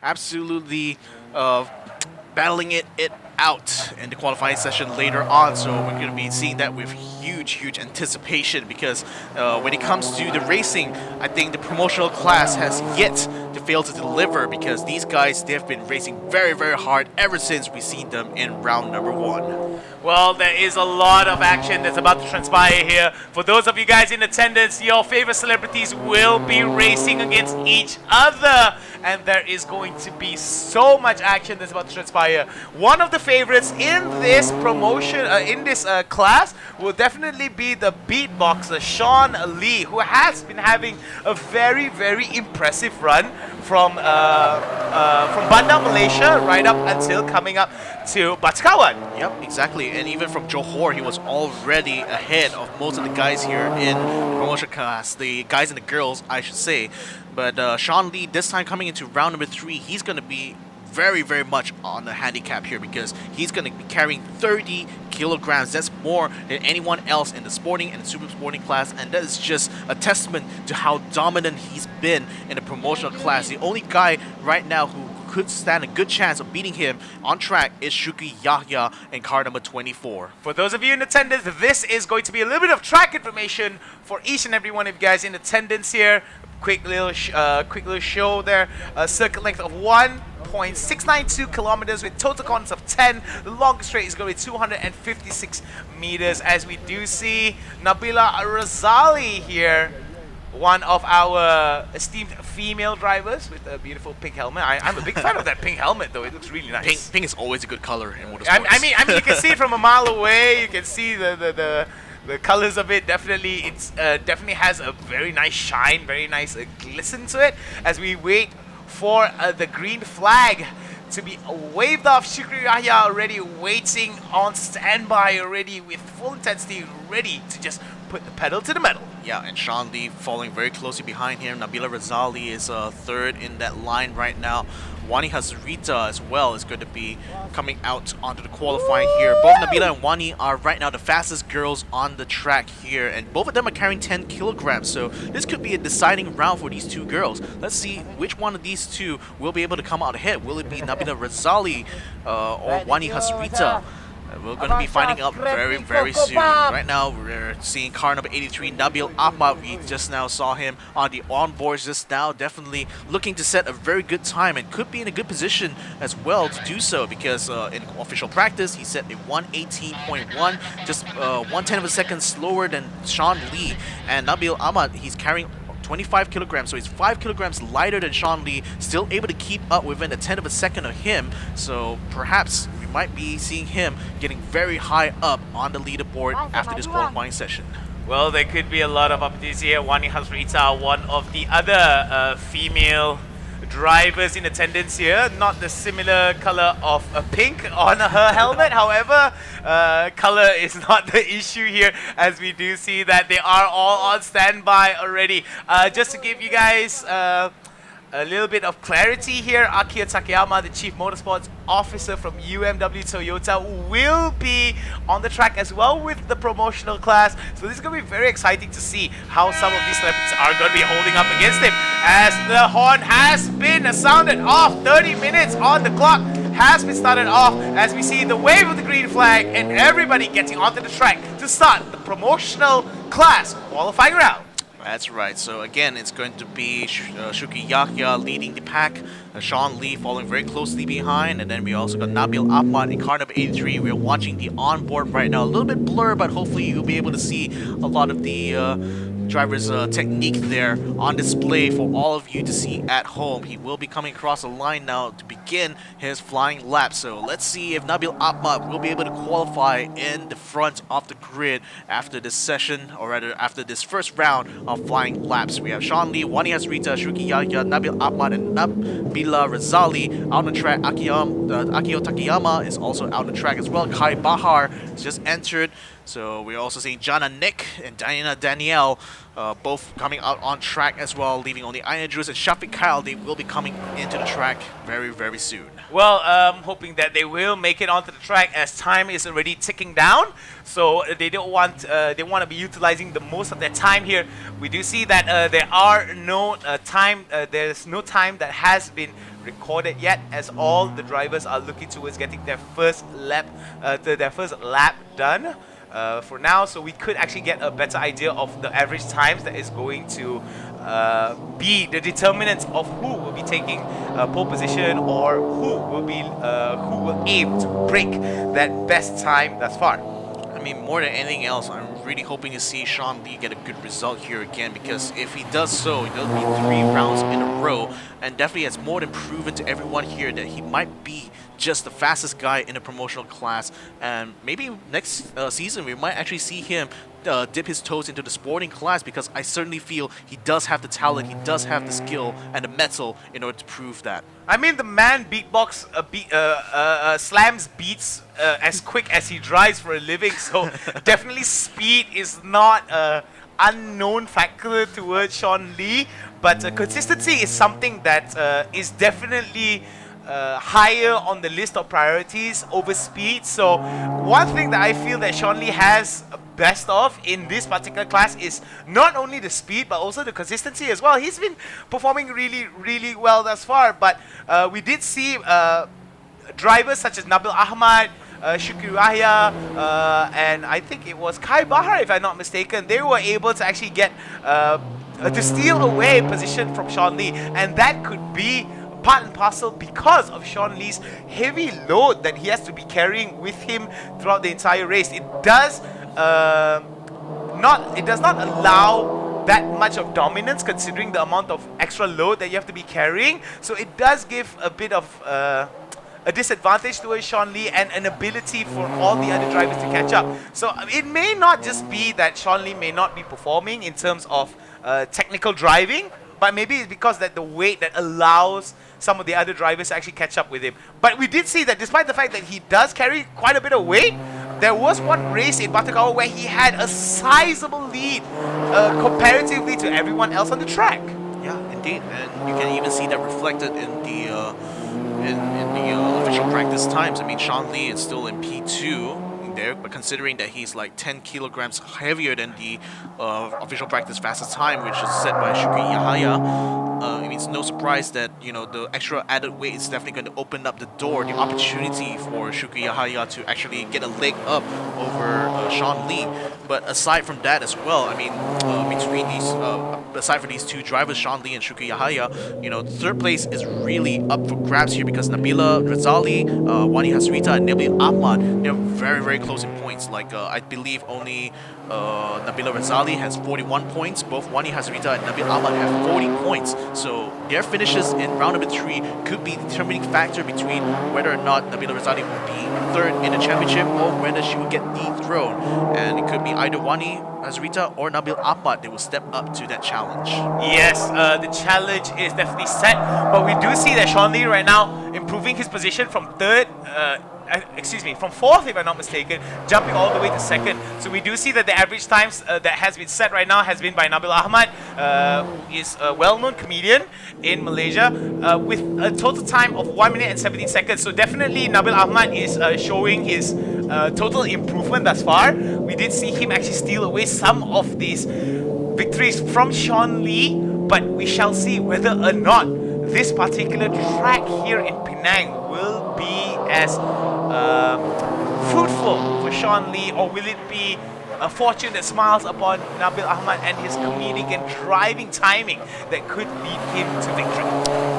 absolutely battling it out in the qualifying session later on. So we're going to be seeing that with huge anticipation because when it comes to the racing, I think the promotional class has yet to fail to deliver because these guys, they've been racing very hard ever since we've seen them in round number 1. Well, there is a lot of action that's about to transpire here. For those of you guys in attendance, your favorite celebrities will be racing against each other. And there is going to be so much action that's about to transpire. One of the favorites in this promotion, in this class, will definitely be the beatboxer Sean Lee, who has been having a very impressive run from Bandar, Malaysia, right up until coming up to Batu Kawan. Yep, exactly. And even from Johor, he was already ahead of most of the guys here in the promotion class, the guys and the girls, I should say. But Sean Lee, this time coming into round number 3, he's going to be very much on the handicap here because he's going to be carrying 30 kilograms. That's more than anyone else in the sporting and super sporting class, and that is just a testament to how dominant he's been in the promotional class. The only guy right now who could stand a good chance of beating him on track is Shuki Yahya in car number 24. For those of you in attendance, this is going to be a little bit of track information for each and every one of you guys in attendance here. Quick little show there. Circuit length of 1.692 kilometers with total corners of 10. The longest straight is going to be 256 meters. As we do see Nabila Razali here, one of our esteemed female drivers with a beautiful pink helmet. I'm a big fan of that pink helmet, though. It looks really nice. Pink is always a good color in motorsports. I mean, you can see it from a mile away. You can see the colors of it. Definitely, it's definitely has a very nice shine, very nice glisten to it. As we wait for the green flag to be waved off, Shukri Yahya already waiting on standby already with full intensity, ready to just put the pedal to the metal. Yeah, and Sean Lee following very closely behind him. Nabila Razali is third in that line right now. Wani Hazarita as well is going to be coming out onto the qualifying here. Both Nabila and Wani are right now the fastest girls on the track here, and both of them are carrying 10 kilograms, so this could be a deciding round for these two girls. Let's see which one of these two will be able to come out ahead. Will it be Nabila Razali or Wani Hazarita? We're going to be finding out very soon. Right now, we're seeing car number 83, Nabil Ahmad. We just now saw him on the onboards just now. Definitely looking to set a very good time and could be in a good position as well to do so because in official practice, he set a 118.1, just 1/10 of a second slower than Sean Lee. And Nabil Ahmad, he's carrying 25 kilograms, so he's 5 kilograms lighter than Sean Lee, still able to keep up within a 10th of a second of him. So perhaps we might be seeing him getting very high up on the leaderboard after this qualifying session. Well, there could be a lot of opportunities here. Wani Hazrita, one of the other female drivers in attendance here. Not the similar color of pink on her helmet. However, color is not the issue here, as we do see that they are all on standby already. Just to give you guys a little bit of clarity here, Akio Takayama, the Chief Motorsports Officer from UMW Toyota, will be on the track as well with the promotional class. So this is going to be very exciting to see how some of these celebrities are going to be holding up against him. As the horn has been sounded off, 30 minutes on the clock has been started off as we see the wave of the green flag and everybody getting onto the track to start the promotional class qualifying round. That's right. So again, it's going to be Shuki Yahya leading the pack, Sean Lee following very closely behind, and then we also got Nabil Ahmad in car number 83. We're watching the onboard right now. A little bit blurred, but hopefully you'll be able to see a lot of the driver's technique there on display for all of you to see at home. He will be coming across the line now to begin his flying lap. So let's see if Nabil Ahmad will be able to qualify in the front of the grid after this session, or rather after this first round of flying laps. We have Sean Lee, Wani Hasrita, Shuki Yahya, Nabil Ahmad, and Nabila Razali out on the track. Akio Takayama is also out on the track as well. Kai Bahar has just entered. So we're also seeing Jana Nick and Diana Danielle both coming out on track as well, leaving only Andrews and Shafiq Kyle. They will be coming into the track very, very soon. Well, hoping that they will make it onto the track as time is already ticking down. So they don't want they want to be utilizing the most of their time here. We do see that there are no there's no time that has been recorded yet, as all the drivers are looking towards getting their first lap done. For now, so we could actually get a better idea of the average times that is going to be the determinants of who will be taking pole position, or who will aim to break that best time thus far. I mean, more than anything else, I'm really hoping to see Sean Lee get a good result here again, because if he does so, it'll be 3 rounds in a row, and definitely has more than proven to everyone here that he might be just the fastest guy in the promotional class, and maybe next season we might actually see him dip his toes into the sporting class, because I certainly feel he does have the talent, he does have the skill and the mettle in order to prove that. I mean, the man beatbox slams beats as quick as he drives for a living, so definitely speed is not an unknown factor towards Sean Lee, but consistency is something that is definitely higher on the list of priorities over speed. So one thing that I feel that Sean Lee has best of in this particular class is not only the speed but also the consistency as well. He's been performing really, really well thus far, but we did see drivers such as Nabil Ahmad, Shukri Yahya, and I think it was Kai Bahar, if I'm not mistaken. They were able to actually get to steal away position from Sean Lee, and that could be part and parcel because of Sean Lee's heavy load that he has to be carrying with him throughout the entire race. It does not allow that much of dominance, considering the amount of extra load that you have to be carrying. So it does give a bit of a disadvantage towards Sean Lee, and an ability for all the other drivers to catch up. So it may not just be that Sean Lee may not be performing in terms of technical driving, but maybe it's because that the weight that allows some of the other drivers to actually catch up with him. But we did see that despite the fact that he does carry quite a bit of weight, there was one race in Batu Kawan where he had a sizable lead comparatively to everyone else on the track. Yeah, indeed, and you can even see that reflected in the official practice times. I mean, Sean Lee is still in P2 there, but considering that he's like 10 kilograms heavier than the official practice fastest time, which is set by Shukri Yahya, I mean, it's no surprise that, you know, the extra added weight is definitely going to open up the door, the opportunity for Shukri Yahya to actually get a leg up over Sean Lee. But aside from that as well, I mean, between these, aside from these two drivers, Sean Lee and Shukri Yahya, you know, third place is really up for grabs here, because Nabila Razali, Wani Hasrita, and Nabil Ahmad, they're very, very close in points. Like, I believe only Nabila Razali has 41 points. Both Wani Hasrita and Nabil Ahmad have 40 points. So their finishes in round number 3 could be the determining factor between whether or not Nabila Razali will be third in the championship, or whether she will get dethroned. And it could be either Wani Hasrita or Nabil Ahmad. They will step up to that challenge. Yes, the challenge is definitely set, but we do see that Sean Lee right now improving his position from from fourth, if I'm not mistaken, jumping all the way to second. So we do see that the average times that has been set right now has been by Nabil Ahmad, who is a well-known comedian in Malaysia, with a total time of 1 minute and 17 seconds. So definitely Nabil Ahmad is showing his total improvement thus far. We did see him actually steal away some of these victories from Sean Lee, but we shall see whether or not this particular track here in Penang will be as fruitful for Sean Lee, or will it be a fortune that smiles upon Nabil Ahmad and his comedic and driving timing that could lead him to victory?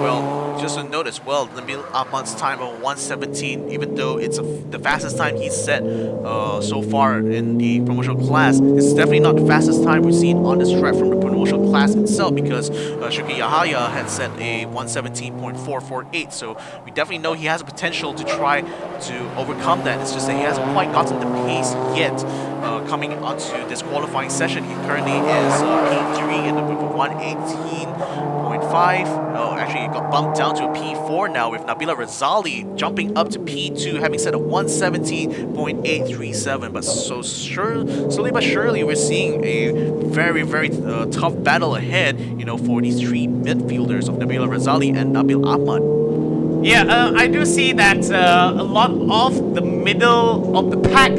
Well, just a note as well, Nabil Ahmad's time of 1:17, even though it's the fastest time he's set so far in the promotional class, it's definitely not the fastest time we've seen on this track from the promotional class itself, because Shukri Yahya had set a 1:17.448, so we definitely know he has a potential to try to overcome that. It's just that he hasn't quite gotten the pace yet. Coming onto this qualifying session, he currently is P3 in the group of 118.5. Oh, actually, it got bumped down down to a P4 now with Nabila Razali jumping up to P2, having set a 117.837. But so slowly but surely, we're seeing a very, very tough battle ahead, you know, for these three midfielders of Nabila Razali and Nabil Ahmad. Yeah, I do see that a lot of the middle of the pack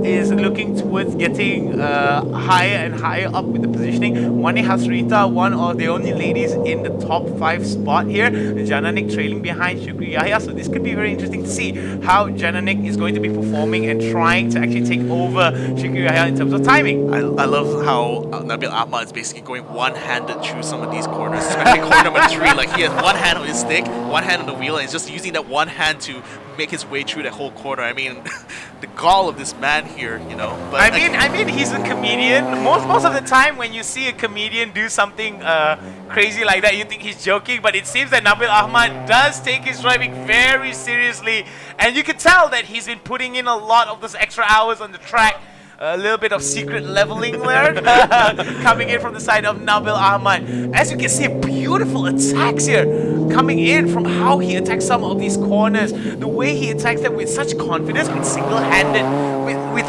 is looking towards getting higher and higher up with the positioning. Wani Hasrita, one of the only ladies in the top 5 spot here. Jananik trailing behind Shukri Yahya. So this could be very interesting to see how Jananik is going to be performing and trying to actually take over Shukri Yahya in terms of timing. I love how Nabil Ahmad is basically going one-handed through some of these corners, especially corner number 3. Like, he has one hand on his stick, one hand on the wheel, and he's just using that one hand to make his way through that whole corner. I mean, the gall of this man here, you know. But I mean, he's a comedian. Most of the time, when you see a comedian do something crazy like that, you think he's joking. But it seems that Nabil Ahmad does take his driving very seriously, and you can tell that he's been putting in a lot of those extra hours on the track. A little bit of secret leveling there coming in from the side of Nabil Ahmad. As you can see, beautiful attacks here coming in from how he attacks some of these corners. The way he attacks them with such confidence, with a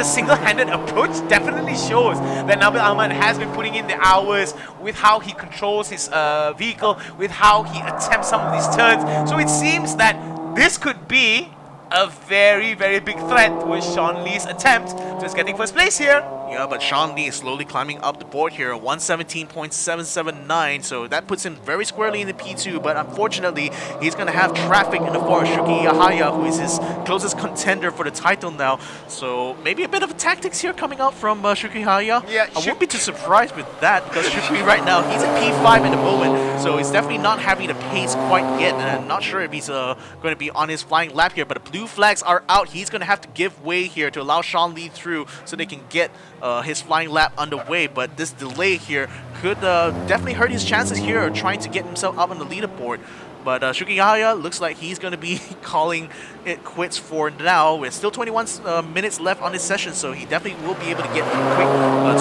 single-handed approach, definitely shows that Nabil Ahmad has been putting in the hours with how he controls his vehicle, with how he attempts some of these turns. So it seems that this could be a very, very big threat towards Sean Lee's attempt towards getting first place here. Yeah, but Sean Lee is slowly climbing up the board here, 117.779, so that puts him very squarely in the P2, but unfortunately, he's going to have traffic in the form of Shuki Yahaya, who is his closest contender for the title now, so maybe a bit of tactics here coming out from Shuki Yahaya. Yeah, I won't be too surprised with that, because Shuki right now, he's at P5 at the moment, so he's definitely not having the pace quite yet, and I'm not sure if he's going to be on his flying lap here, but the blue flags are out. He's going to have to give way here to allow Sean Lee through so they can get his flying lap underway, but this delay here could definitely hurt his chances here of trying to get himself up on the leaderboard. But Shuki Yahya looks like he's going to be calling it quits for now. With still 21 minutes left on this session, so he definitely will be able to get a quick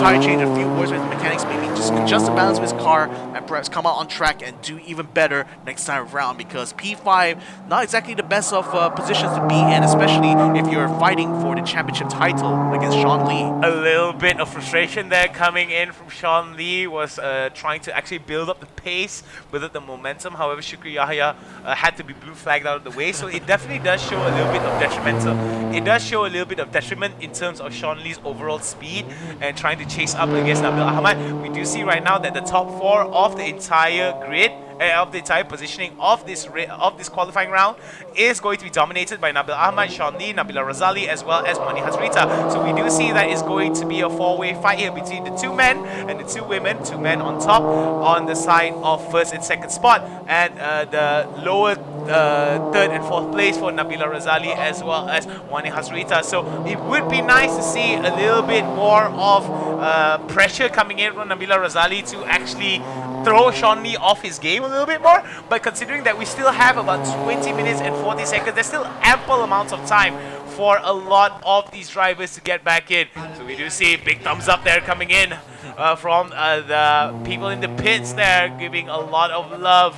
tire change, a few words with the mechanics, maybe just adjust the balance of his car and perhaps come out on track and do even better next time around, because P5, not exactly the best of positions to be in, especially if you're fighting for the championship title against Sean Lee. A little bit of frustration there coming in from Sean Lee, was trying to actually build up the pace, build up the momentum. However, Shukri Yahya had to be blue flagged out of the way, so it definitely does show a little bit of detrimental. It does show a little bit of detriment in terms of Sean Lee's overall speed and trying to chase up against Nabil Ahmad. We do see right now that the top 4 of the entire grid, of the entire positioning of this qualifying round is going to be dominated by Nabil Ahmad, Sean Lee, Nabila Razali, as well as Wani Hasrita. So we do see that it's going to be a 4-way fight here between the 2 men and the 2 women. 2 men on top on the side of first and second spot, and the lower 3rd and 4th place for Nabila Razali as well as Wani Hasrita. So it would be nice to see a little bit more of pressure coming in from Nabila Razali to actually throw Sean Lee off his game a little bit more, but considering that we still have about 20 minutes and 40 seconds, there's still ample amounts of time for a lot of these drivers to get back in. So we do see big thumbs up there coming in from the people in the pits there, giving a lot of love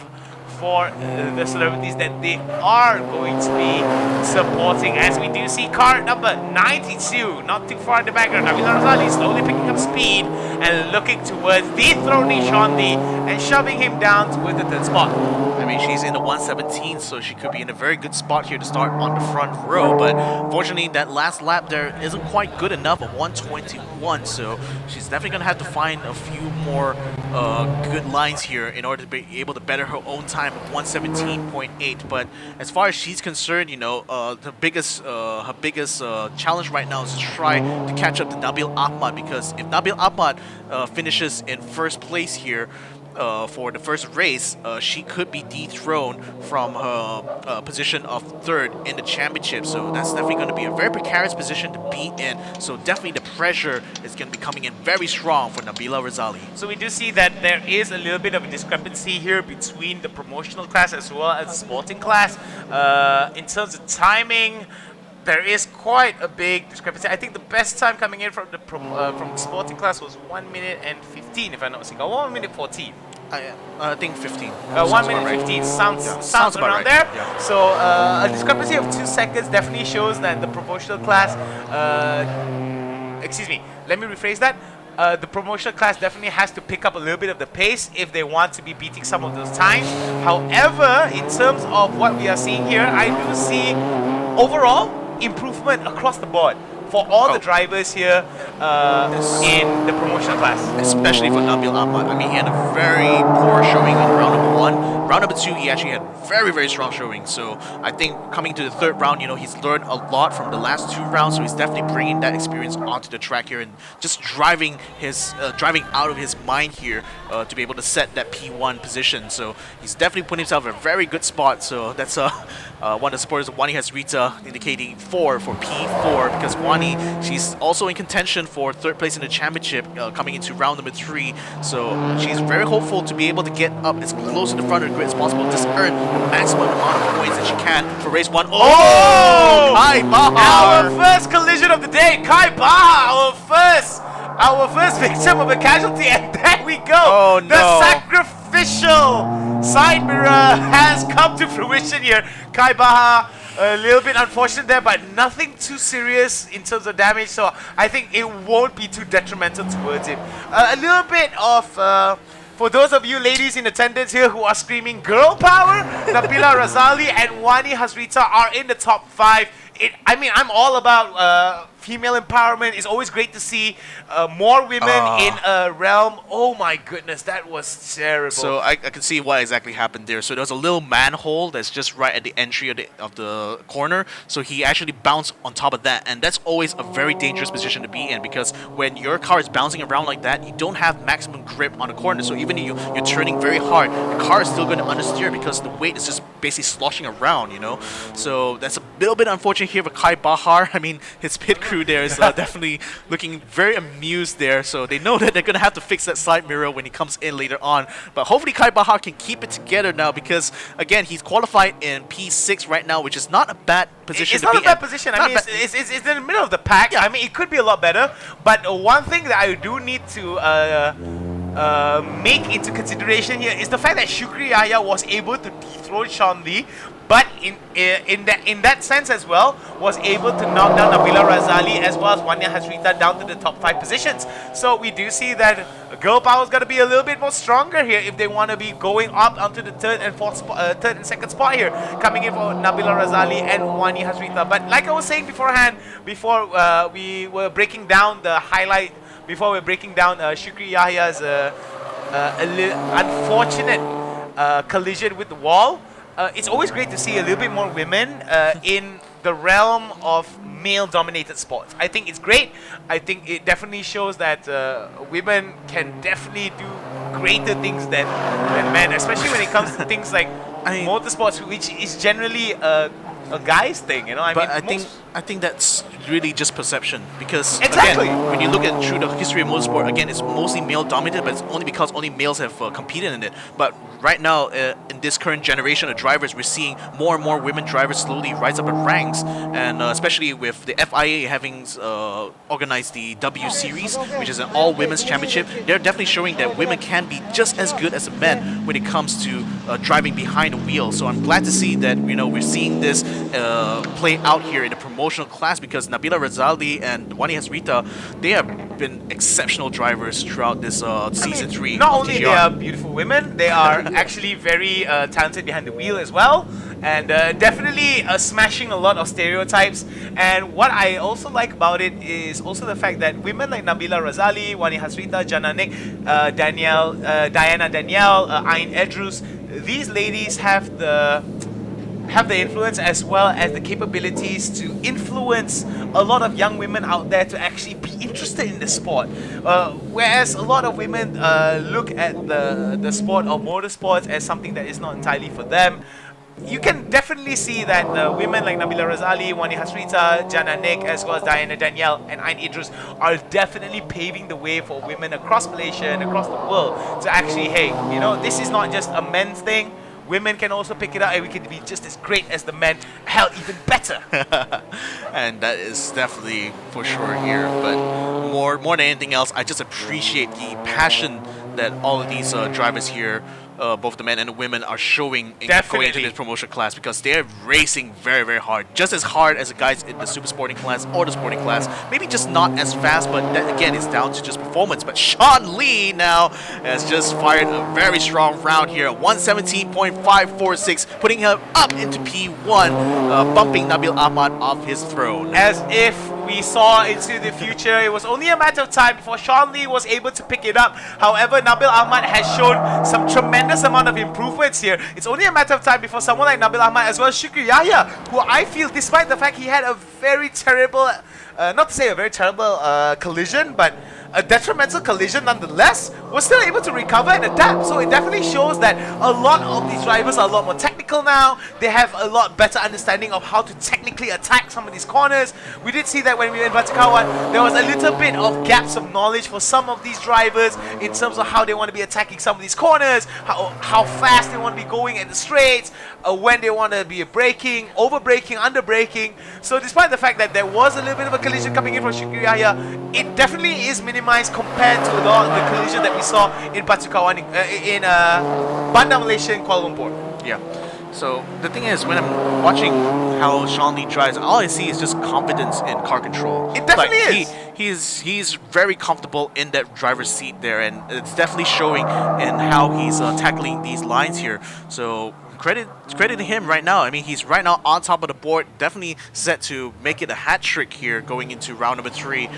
for the celebrities that they are going to be supporting, as we do see car number 92 not too far in the background. Nabila Razali slowly picking up speed and looking towards dethroning Sean Lee and shoving him down towards the 3rd spot. I mean, she's in the 117, so she could be in a very good spot here to start on the front row, but fortunately that last lap there isn't quite good enough of 121, so she's definitely going to have to find a few more good lines here in order to be able to better her own time of 117.8. But as far as she's concerned, you know, her biggest challenge right now is to try to catch up to Nabil Ahmad, because if Nabil Ahmad finishes in first place here for the first race, she could be dethroned from her position of 3rd in the championship. So that's definitely going to be a very precarious position to be in. So definitely the pressure is going to be coming in very strong for Nabila Razali. So we do see that there is a little bit of a discrepancy here between the promotional class as well as the sporting class. In terms of timing, there is quite a big discrepancy. I think the best time coming in from the sporting class was 1 minute and 15, if I'm not mistaken, 1 minute 14. I think 15. 1 Sounds minute about right. 15 sounds Yeah, sounds about around right. there. Yeah. So a discrepancy of 2 seconds definitely shows that the promotional class. Excuse me. Let me rephrase that. The promotional class definitely has to pick up a little bit of the pace if they want to be beating some of those times. However, in terms of what we are seeing here, I do see overall improvement across the board for all the drivers here in the promotional class. Especially for Nabil Ahmad. I mean, he had a very poor showing in round number 1. Round number 2, he actually had very, very strong showing. So I think coming to the 3rd round, he's learned a lot from the last 2 rounds. So he's definitely bringing that experience onto the track here and just driving out of his mind here to be able to set that P1 position. So he's definitely put himself in a very good spot. So that's one of the supporters of Wani Hasrita indicating 4 for P4 because Wani, she's also in contention for 3rd place in the championship coming into round number 3. So she's very hopeful to be able to get up as close to the front of the grid as possible, just earn the maximum amount of points that she can for race 1. Oh! Kai Baha! Our first collision of the day, Kai Baha, our first victim of a casualty, and there we go. Oh, no. The sacrificial side mirror has come to fruition here. Kai Baha, a little bit unfortunate there, but nothing too serious in terms of damage, so I think it won't be too detrimental towards him. A little bit of... for those of you ladies in attendance here who are screaming girl power, Nabila Razali and Wani Hasrita are in the top 5. I mean, I'm all about female empowerment. It's always great to see more women in a realm. Oh my goodness, that was terrible. So I can see what exactly happened there. So there was a little manhole that's just right at the entry of the corner. So he actually bounced on top of that. And that's always a very dangerous position to be in because when your car is bouncing around like that, you don't have maximum grip on the corner. So even if you're turning very hard, the car is still going to understeer because the weight is just basically sloshing around, So that's a little bit unfortunate here for Kai Bahar. I mean, his pit crew there is definitely looking very amused there. So they know that they're going to have to fix that side mirror when he comes in later on. But hopefully Kai Bahar can keep it together now because, again, he's qualified in P6 right now, which is not a bad position to be in. It's not a bad position. I mean, it's in the middle of the pack. Yeah. I mean, it could be a lot better. But one thing that I do need to make into consideration here is the fact that Shukri Yahya was able to dethrone Sean Lee, but in that sense as well, was able to knock down Nabila Razali as well as Wani Hasrita down to the top 5 positions. So we do see that girl power is going to be a little bit more stronger here if they want to be going up onto the 3rd and 2nd spot here, coming in for Nabila Razali and Wani Hasrita. But like I was saying beforehand, before we were breaking down the highlight, before we're breaking down Shukri Yahya's unfortunate collision with the wall, it's always great to see a little bit more women in the realm of male-dominated sports. I think it's great. I think it definitely shows that women can definitely do greater things than men, especially when it comes to things like motorsports, which is generally a guy's thing, I think that's really just perception because exactly. Again, when you look at through the history of motorsport, again, it's mostly male dominated, but it's only because only males have competed in it. But right now, in this current generation of drivers, we're seeing more and more women drivers slowly rise up in ranks, and especially with the FIA having organized the W Series, which is an all-women's championship, they're definitely showing that women can be just as good as men when it comes to driving behind the wheel. So I'm glad to see that we're seeing this play out here in the promotional class because Nabila Razali and Wani Hasrita, they have been exceptional drivers throughout this season 3. Not only TGR. they are beautiful women, they are actually very talented behind the wheel as well, and definitely smashing a lot of stereotypes. And what I also like about it is also the fact that women like Nabila Razali, Wani Hasrita, Jana Nick, Diana Danielle, Ain Edrus, these ladies have the influence as well as the capabilities to influence a lot of young women out there to actually be interested in the sport. Whereas a lot of women look at the sport of motorsports as something that is not entirely for them. You can definitely see that women like Nabila Razali, Wani Hasrita, Jana Nick, as well as Diana Danielle and Ain Idris are definitely paving the way for women across Malaysia and across the world to actually, hey, this is not just a men's thing. Women can also pick it up and we can be just as great as the men, hell, even better. And that is definitely for sure here. But more than anything else, I just appreciate the passion that all of these drivers here, both the men and the women, are showing in going into this promotion class, because they're racing very, very hard. Just as hard as the guys in the super sporting class or the sporting class. Maybe just not as fast, but that, again, is down to just performance. But Sean Lee now has just fired a very strong round here at 117.546, putting him up into P1, bumping Nabil Ahmad off his throne. As if we saw into the future, it was only a matter of time before Sean Lee was able to pick it up. However, Nabil Ahmad has shown some tremendous amount of improvements here. It's only a matter of time before someone like Nabil Ahmad, as well as Shukri Yahya, who I feel, despite the fact he had a very terrible, not to say a very terrible collision, but a detrimental collision nonetheless, was still able to recover and adapt. So it definitely shows that a lot of these drivers are a lot more technical now. They have a lot better understanding of how to technically attack some of these corners. We did see that when we were in Batu Kawan, there was a little bit of gaps of knowledge for some of these drivers in terms of how they want to be attacking some of these corners, how fast they want to be going at the straights, when they want to be braking, over braking, under braking. So despite the fact that there was a little bit of a collision coming in from Shukri Yahya, it definitely is minimized compared to the collision that we saw in Batu Kawan, in Bandar Malaysia in Kuala Lumpur. Yeah. So the thing is, when I'm watching how Sean Lee drives, all I see is just confidence in car control. It definitely is. He's very comfortable in that driver's seat there, and it's definitely showing in how he's tackling these lines here. So credit to him right now. I mean, he's right now on top of the board, definitely set to make it a hat trick here going into round number 3.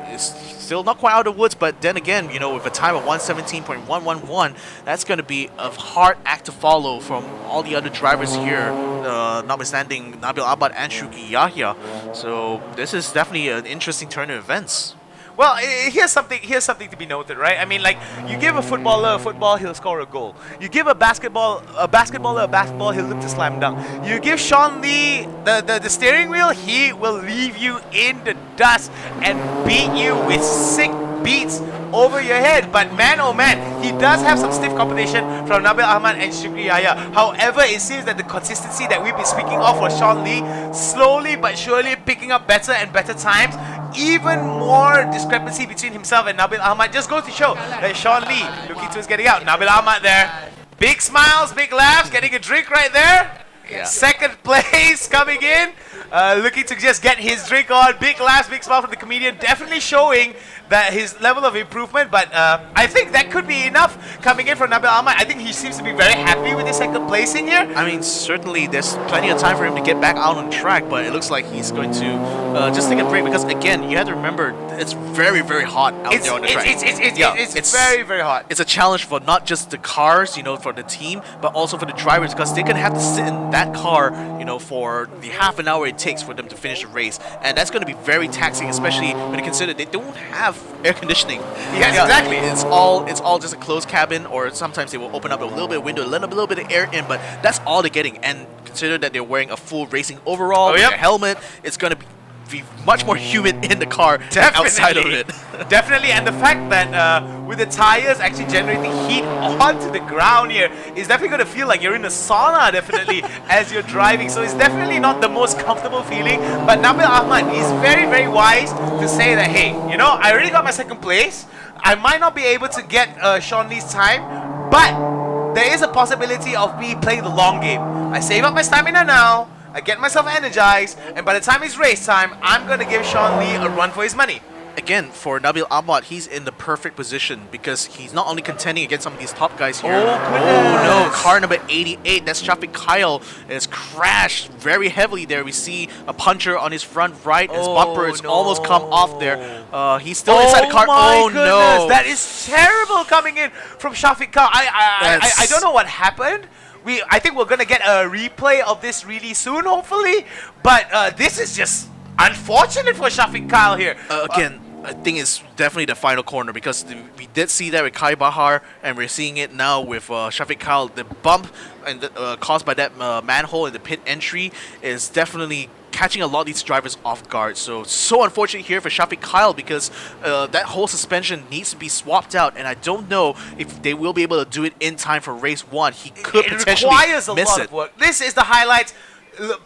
It's still not quite out of the woods, but then again, you know, with a time of 117.111, that's going to be a hard act to follow from all the other drivers here, notwithstanding Nabil Ahmad and Shukri Yahya. So this is definitely an interesting turn of events. Well, here's something to be noted, right? I mean, like, you give a footballer a football, he'll score a goal. You give a basketballer a basketball, he'll look to slam dunk. You give Sean Lee the steering wheel, he will leave you in the dust and beat you with sick beats over your head. But man, oh man, he does have some stiff competition from Nabil Ahmad and Shukri Yahya. However, it seems that the consistency that we've been speaking of for Sean Lee, slowly but surely picking up better and better times. Even more discrepancy between himself and Nabil Ahmad just goes to show that Sean Lee looking to his getting out. Nabil Ahmad there, big smiles, big laughs, getting a drink right there. Yeah. Second place coming in, looking to just get his drink on. Big laughs, big smile from the comedian, definitely showing that his level of improvement. But I think that could be enough coming in from Nabil Ahmad. I think he seems to be very happy with his second placing here. I mean, certainly there's plenty of time for him to get back out on track, but it looks like he's going to just take a break, because again, you have to remember, it's very, very hot out there on the track. It's very, very hot. It's a challenge for not just the cars, you know, for the team, but also for the drivers, because they're going to have to sit in that car, you know, for the half an hour it takes for them to finish the race. And that's going to be very taxing, especially when you consider they don't have air conditioning. Yes, exactly. It's all just a closed cabin, or sometimes they will open up a little bit of window, let a little bit of air in, but that's all they're getting. And consider that they're wearing a full racing overall, with a helmet. It's going to be much more humid in the car than outside of it. Definitely, and the fact that with the tires actually generating heat onto the ground here is definitely going to feel like you're in a sauna, definitely, as you're driving. So it's definitely not the most comfortable feeling. But Nabil Ahmad is very, very wise to say that, hey, you know, I already got my second place. I might not be able to get Sean Lee's time, but there is a possibility of me playing the long game. I save up my stamina now, I get myself energized, and by the time it's race time, I'm going to give Sean Lee a run for his money. Again, for Nabil Ahmad, he's in the perfect position, because he's not only contending against some of these top guys here. Oh no, car number 88, that's Shafiq Kyle, has crashed very heavily there. We see a puncher on his front right. His bumper has almost come off there. He's still inside the car. Oh no, that is terrible coming in from Shafiq Kyle. I don't know what happened. I think we're going to get a replay of this really soon, hopefully. But this is just unfortunate for Shafiq Kyle here. Again, I think it's definitely the final corner, because we did see that with Kai Bahar, and we're seeing it now with Shafiq Kyle. The bump and caused by that manhole in the pit entry is definitely catching a lot of these drivers off guard. So unfortunate here for Shafiq Kyle, because that whole suspension needs to be swapped out, and I don't know if they will be able to do it in time for race 1. He could potentially requires a miss lot it. of work. This is the highlights.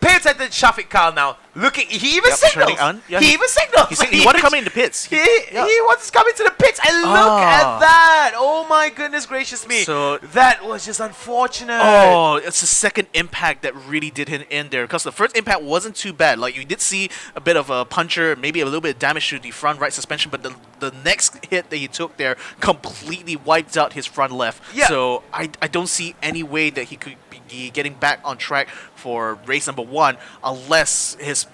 Pay attention to Shafiq Kyle now. Looking, he even Yep, signals. turning on. Yeah, he even signals. He want to come in the pits. He wants to come into the pits. And look at that. Oh my goodness gracious me. So that was just unfortunate. Oh, it's the second impact that really did him in there. Because the first impact wasn't too bad. Like, you did see a bit of a puncture, maybe a little bit of damage to the front right suspension, but the next hit that he took there completely wiped out his front left. Yeah. So I don't see any way that he could be getting back on track for race number 1 unless his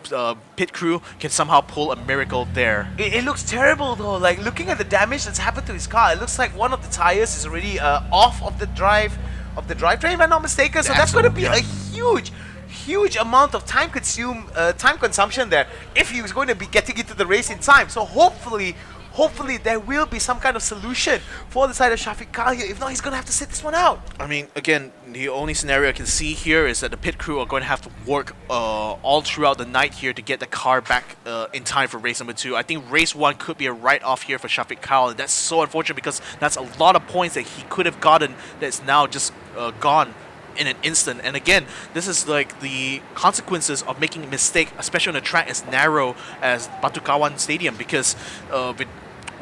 pit crew can somehow pull a miracle there. It looks terrible though. Like, looking at the damage that's happened to his car, it looks like one of the tires is already off of the drivetrain, if I'm not mistaken. So that's going to be a huge amount of time consumption there if he was going to be getting into the race in time. So hopefully there will be some kind of solution for the side of Shafiq Kyle here. If not, he's going to have to sit this one out. I mean, again, the only scenario I can see here is that the pit crew are going to have to work all throughout the night here to get the car back in time for race number 2. I think race 1 could be a write-off here for Shafiq Kyle, and that's so unfortunate because that's a lot of points that he could have gotten that's now just gone in an instant. And again, this is like the consequences of making a mistake, especially on a track as narrow as Batu Kawan Stadium, because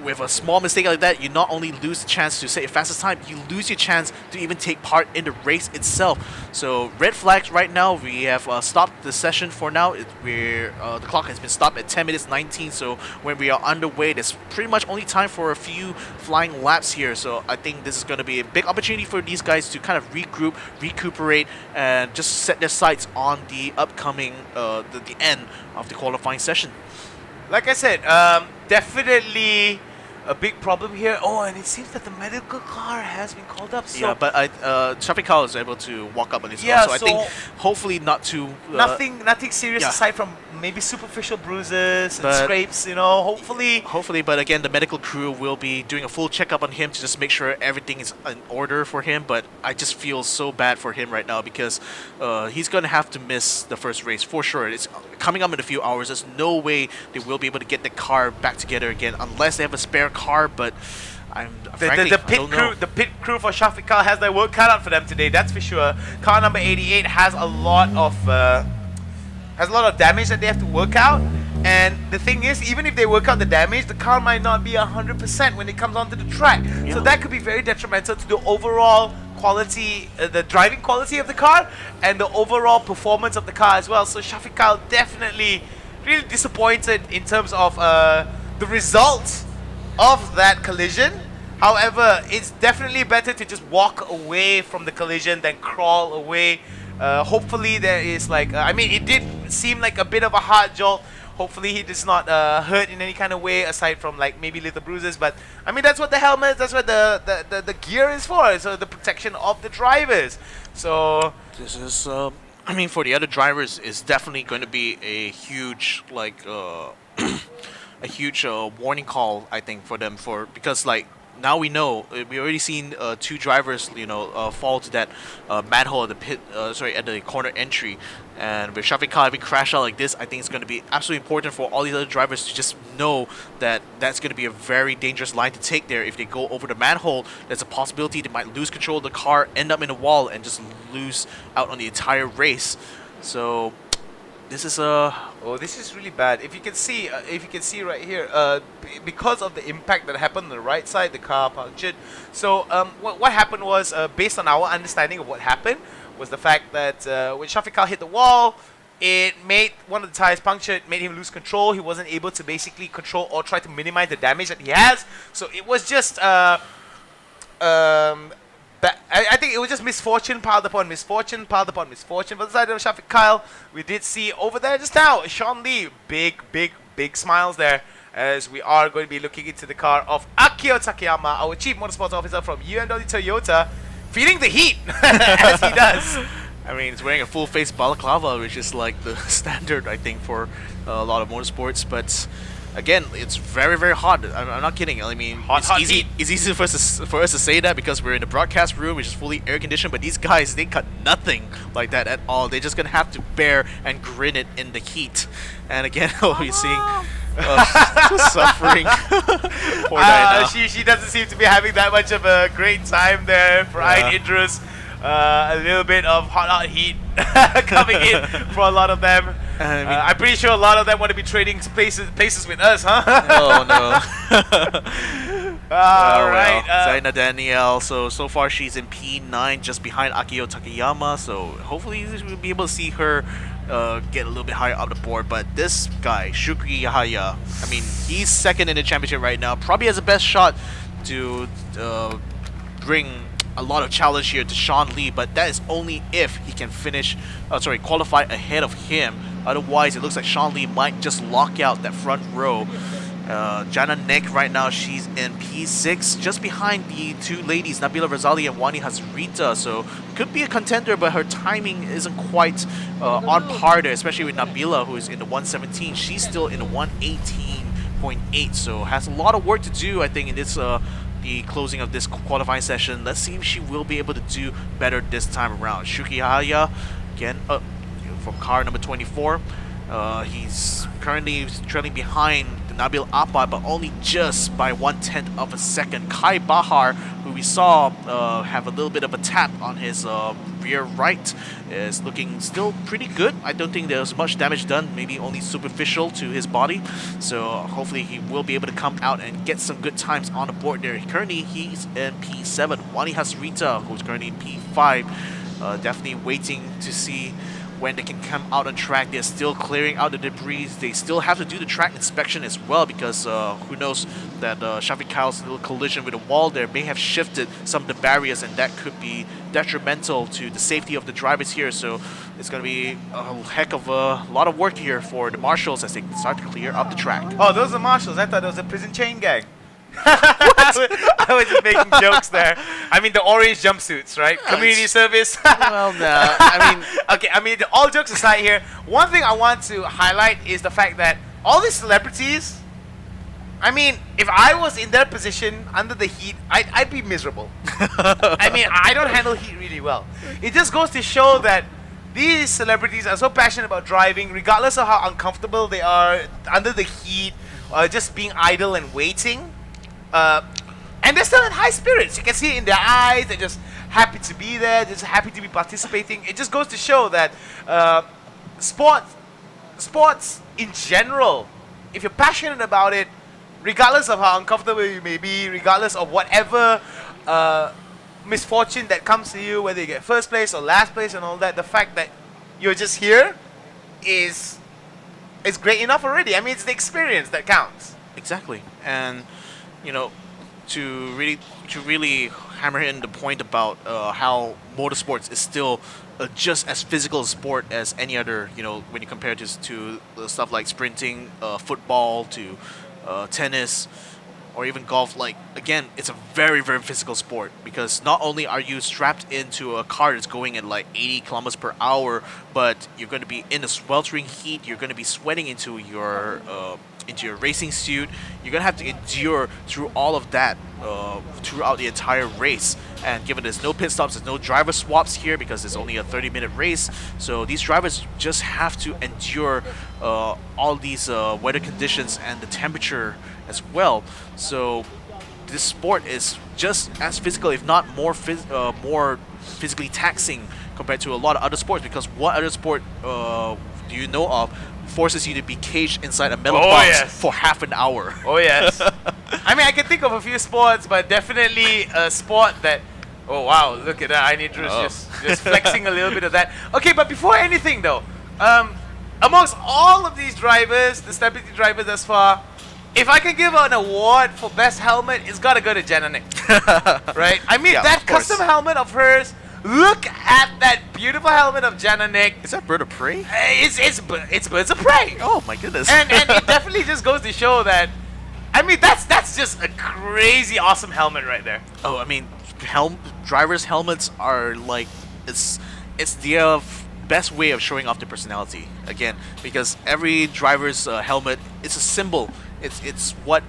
with a small mistake like that, you not only lose the chance to set your fastest time, you lose your chance to even take part in the race itself. So red flags right now. We have stopped the session for now. The clock has been stopped at 10 minutes 19. So when we are underway, there's pretty much only time for a few flying laps here. So I think this is going to be a big opportunity for these guys to kind of regroup, recuperate, and just set their sights on the upcoming, the end of the qualifying session. Like I said, definitely a big problem here. Oh, and it seems that the medical car has been called up. So yeah, but Shafiq Kyle is able to walk up on his yeah, own. So I think hopefully not too... nothing serious aside from maybe superficial bruises and scrapes, you know, hopefully. But again, the medical crew will be doing a full checkup on him to just make sure everything is in order for him. But I just feel so bad for him right now because he's going to have to miss the first race for sure. It's coming up in a few hours. There's no way they will be able to get the car back together again unless they have a spare car. But frankly, the pit crew for Shafiq Kyle has their work cut out for them today. That's for sure. Car number 88 has a lot of damage that they have to work out. And the thing is, even if they work out the damage, the car might not be 100% when it comes onto the track. Yeah. So that could be very detrimental to the overall quality, the driving quality of the car, and the overall performance of the car as well. So Shafiq Kyle definitely really disappointed in terms of the results of that collision. However, it's definitely better to just walk away from the collision than crawl away. Hopefully there is like, I mean, it did seem like a bit of a hard jolt. Hopefully he does not hurt in any kind of way aside from like maybe little bruises. But I mean, that's what the helmet, that's what the gear is for. So the protection of the drivers. So this is, I mean, for the other drivers, it's definitely going to be a huge like a huge warning call, I think, for them, because like now we know we already seen 2 drivers, you know, fall to that manhole at the pit, at the corner entry, and with Shafiq Kyle having crashed out like this, I think it's going to be absolutely important for all these other drivers to just know that that's going to be a very dangerous line to take there. If they go over the manhole, there's a possibility they might lose control of the car, end up in a wall, and just lose out on the entire race. So this is this is really bad. If you can see right here, because of the impact that happened on the right side, the car punctured. So what happened was, based on our understanding of what happened, was the fact that when Shafiq Kyle hit the wall, it made one of the tires punctured, made him lose control. He wasn't able to basically control or try to minimize the damage that he has. So it was just I think it was just misfortune piled upon misfortune piled upon misfortune. But the side of Shafiq Kyle, we did see over there just now, Sean Lee, big smiles there, as we are going to be looking into the car of Akio Takayama, our Chief Motorsports Officer from UMW Toyota, feeling the heat, as he does. I mean, he's wearing a full face balaclava, which is like the standard, I think, for a lot of motorsports. But again, it's very hot. I'm not kidding. I mean, it's easy for us to say that because we're in the broadcast room, which is fully air conditioned. But these guys, they cut nothing like that at all. They're just gonna have to bear and grin it in the heat. And again, we're seeing suffering. Poor Diana. She doesn't seem to be having that much of a great time there. Brian Idris A little bit of hot heat coming in for a lot of them. I'm pretty sure a lot of them want to be trading places with us, huh? Oh no. Alright. Zaina Danielle, so far she's in P9 just behind Akio Takayama, so hopefully we'll be able to see her get a little bit higher up the board. But this guy, Shukri Yahaya, I mean, he's second in the championship right now, probably has the best shot to bring a lot of challenge here to Sean Lee, but that is only if he can qualify ahead of him. Otherwise, it looks like Sean Lee might just lock out that front row. Jana Nek right now, she's in P6, just behind the two ladies, Nabila Razali and Wani Hazrita. So could be a contender, but her timing isn't quite on par there, especially with Nabila, who is in the 117. She's still in the 118.8, so has a lot of work to do, I think, in this the closing of this qualifying session. Let's see if she will be able to do better this time around. Shuki Haya, again, from car number 24. He's currently trailing behind Nabil Apa, but only just by 1/10 of a second. Kai Bahar, who we saw have a little bit of a tap on his rear right, is looking still pretty good. I don't think there's much damage done, maybe only superficial to his body. So hopefully he will be able to come out and get some good times on the board there. Currently he's in P7. Wani Hasrita, who's currently in P5, definitely waiting to see when they can come out on track. They're still clearing out the debris. They still have to do the track inspection as well, because who knows that Shafiq Kyle's little collision with the wall there may have shifted some of the barriers, and that could be detrimental to the safety of the drivers here. So it's going to be a heck of a lot of work here for the marshals as they start to clear up the track. Oh, those are marshals. I thought it was a prison chain gang. I was just making jokes there. I mean, the orange jumpsuits, right? Yeah, Community service. Well, nah. I mean, okay, I mean, all jokes aside here, one thing I want to highlight is the fact that all these celebrities, I mean, if I was in their position under the heat, I'd be miserable. I mean, I don't handle heat really well. It just goes to show that these celebrities are so passionate about driving, regardless of how uncomfortable they are under the heat, just being idle and waiting. And they're still in high spirits. You can see it in their eyes. They're just happy to be there. They're just happy to be participating. It just goes to show that sports in general, if you're passionate about it, regardless of how uncomfortable you may be, regardless of whatever misfortune that comes to you, whether you get first place or last place and all that, the fact that you're just here is great enough already. I mean, it's the experience that counts. exactly. And you know, to really hammer in the point about how motorsports is still just as physical a sport as any other, you know, when you compare this to stuff like sprinting, football, to tennis, or even golf. Like, again, it's a very, very physical sport, because not only are you strapped into a car that's going at like 80 kilometers per hour, but you're going to be in a sweltering heat. You're going to be sweating into your racing suit. You're going to have to endure through all of that throughout the entire race. And given there's no pit stops, there's no driver swaps here, because it's only a 30-minute race. So these drivers just have to endure all these weather conditions and the temperature as well. So this sport is just as physical, if not more physically taxing compared to a lot of other sports. Because what other sport do you know of forces you to be caged inside a metal box for half an hour? Oh yes. I mean, I can think of a few sports, but definitely a sport that, oh wow, look at that. I need to just flexing a little bit of that. Okay, but before anything though, amongst all of these drivers, the celebrity drivers thus far, if I can give an award for best helmet, it's got to go to Jenna Nick. Right? I mean, that custom helmet of hers, look at that beautiful helmet of Jenna Nick. Is that bird of prey? It's birds of prey. Oh my goodness. And it definitely just goes to show that, I mean, that's just a crazy awesome helmet right there. Oh, I mean, drivers' helmets are like, it's the best way of showing off their personality. Again, because every driver's helmet, it's a symbol. It's what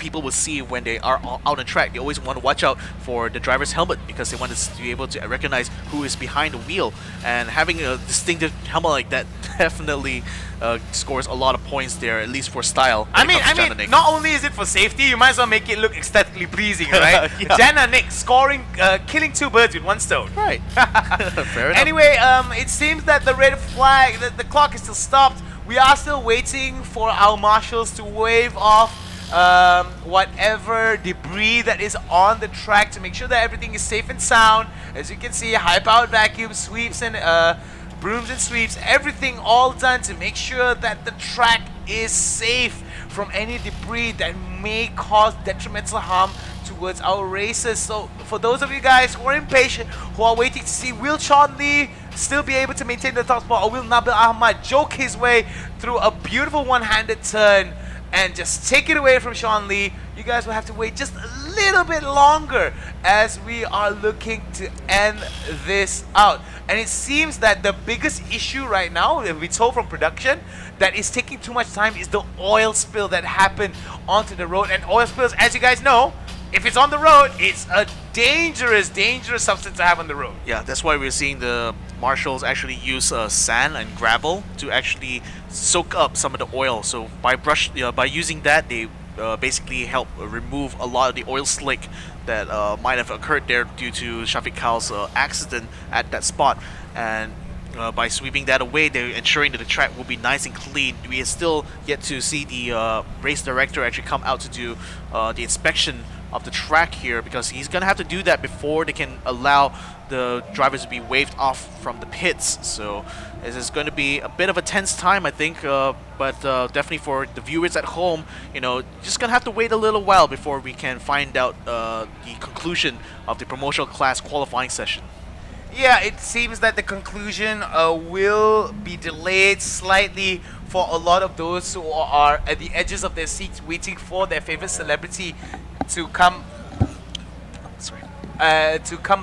people will see when they are out on track. They always want to watch out for the driver's helmet, because they want to be able to recognize who is behind the wheel. And having a distinctive helmet like that definitely scores a lot of points there, at least for style. I mean, not only is it for safety, you might as well make it look aesthetically pleasing, right? Yeah. Jenna Nick scoring, killing 2 birds with 1 stone. Right. Fair enough. Anyway, it seems that the red flag, the clock is still stopped. We are still waiting for our marshals to wave off whatever debris that is on the track to make sure that everything is safe and sound. As you can see, high-powered vacuum sweeps and brooms and sweeps, everything all done to make sure that the track is safe from any debris that may cause detrimental harm towards our racers. So for those of you guys who are impatient, who are waiting to see will Sean Lee still be able to maintain the top spot, or will Nabil Ahmad joke his way through a beautiful one-handed turn and just take it away from Sean Lee, you guys will have to wait just a little bit longer as we are looking to end this out. And it seems that the biggest issue right now, if we told from production, that is taking too much time is the oil spill that happened onto the road. And oil spills, as you guys know, if it's on the road, it's a dangerous, dangerous substance to have on the road. Yeah, that's why we're seeing the marshals actually use sand and gravel to actually soak up some of the oil. So by using that, they basically help remove a lot of the oil slick that might have occurred there due to Shafiq Khal's accident at that spot. And by sweeping that away, they're ensuring that the track will be nice and clean. We are still yet to see the race director actually come out to do the inspection of the track here, because he's gonna have to do that before they can allow the drivers to be waved off from the pits. So this is going to be a bit of a tense time, I think, but definitely for the viewers at home, you know, just gonna have to wait a little while before we can find out the conclusion of the promotional class qualifying session. Yeah, it seems that the conclusion will be delayed slightly for a lot of those who are at the edges of their seats waiting for their favorite celebrity to come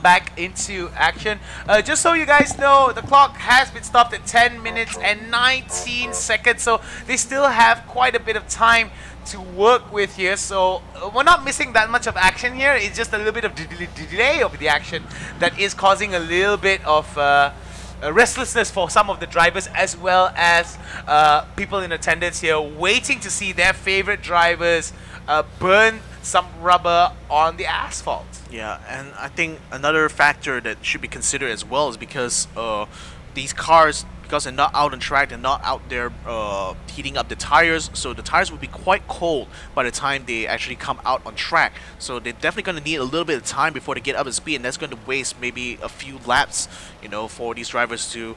back into action. Just so you guys know, the clock has been stopped at 10 minutes and 19 seconds, so they still have quite a bit of time to work with here. So we're not missing that much of action here. It's just a little bit of delay of the action that is causing a little bit of restlessness for some of the drivers, as well as people in attendance here waiting to see their favorite drivers burn some rubber on the asphalt. Yeah, and I think another factor that should be considered as well is because these cars, because they're not out on track, they're not out there heating up the tires, so the tires will be quite cold by the time they actually come out on track. So they're definitely going to need a little bit of time before they get up to speed, and that's going to waste maybe a few laps, you know, for these drivers to